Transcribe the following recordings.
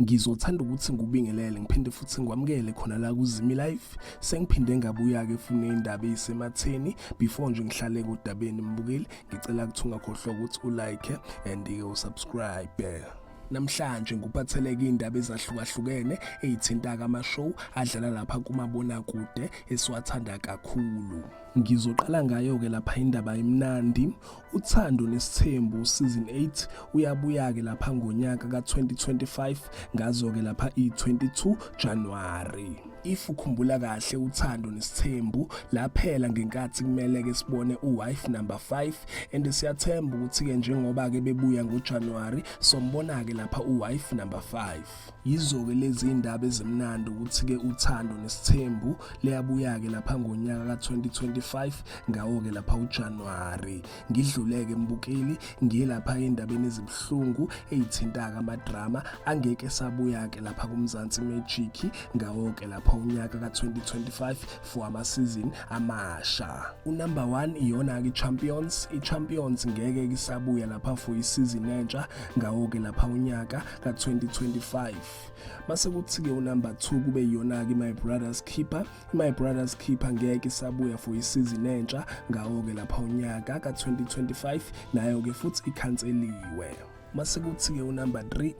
Ngizothanda ukuthi ngubingelele ngiphinde futhi ngikwamukele khona la kuZimi Life. Sengiphinde ngabuya ke fune indaba ezisematheni before nje ngihlale kodabeni mbukeli. Ngicela ukuthi ungakhohlwa ukuthi ulike and usubscribe. Namhlanje nguphatheleke indaba ezahlukahlukene ezithinta ama-show adlala lapha kumabona kude esiwathanda kakhulu. Ngizoqala ngayo ke lapha indaba emnandi. Uthando Nesithembu season 8 uyabuya ke lapha ngonyaka ka2025 ngazo ke lapha i22 January. If ukhumbula kahle Uthando Nesithembu laphela ngenkathi kumele ke sibone uwife number 5 and siyathemba ukuthi ke njengoba ke bebuya ngoJanuary sombona ke lapha uwife number 5. Yizo ke lezi indaba ezimnandi ukuthi ke Uthando Nesithembu leyabuya ke lapha ngonyaka ka2025 ngawo ke lapha uJanuary. Ngidluleke mbukeli ngiye lapha endabeni ezibhlungu ezithinta amadrama angeke sabuya ke lapha kuMzansi Magic ngawo ke lapha unyaka ka2025 for ama season amasha. Unumber 1 iyona ke Champions. I-Champions ngeke kisabuya lapha for isizini entsha ngawo ke lapha unyaka ka2025. Mase kuthi ke unumber 2 kube iyona ke My Brother's Keeper. My Brother's Keeper ngeke isabuya for isizini entsha ngawo ke lapha unyaka ka2025 nayo ke futhi ikhanseliwe. Mase kuthi ke unumber 3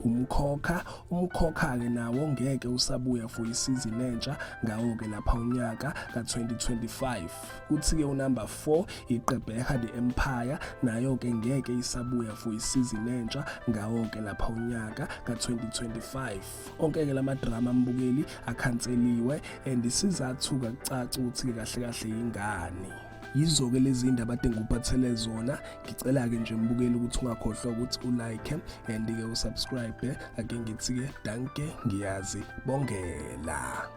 umkhokha ke nawo ngeke usabuya for isizini entsha ngawo ke lapha unyaka ka2025. Kuthi ke unumber 4 iQebeka the Empire nayo ke ngeke isabuya for isizini entsha ngawo ke lapha unyaka ka2025. Onke ke lama drama mbukeli akhanseliwe and isizathu kacaca ukuthi kahle kahle ingane. Yizo ke lezi indaba ade ngikuphathele zona. Ngicela ke nje mbukeli ukuthi ungakhohlwa ukuthi ulike and ke usubscribe. Ake ngithi ke danke ngiyazi bongela.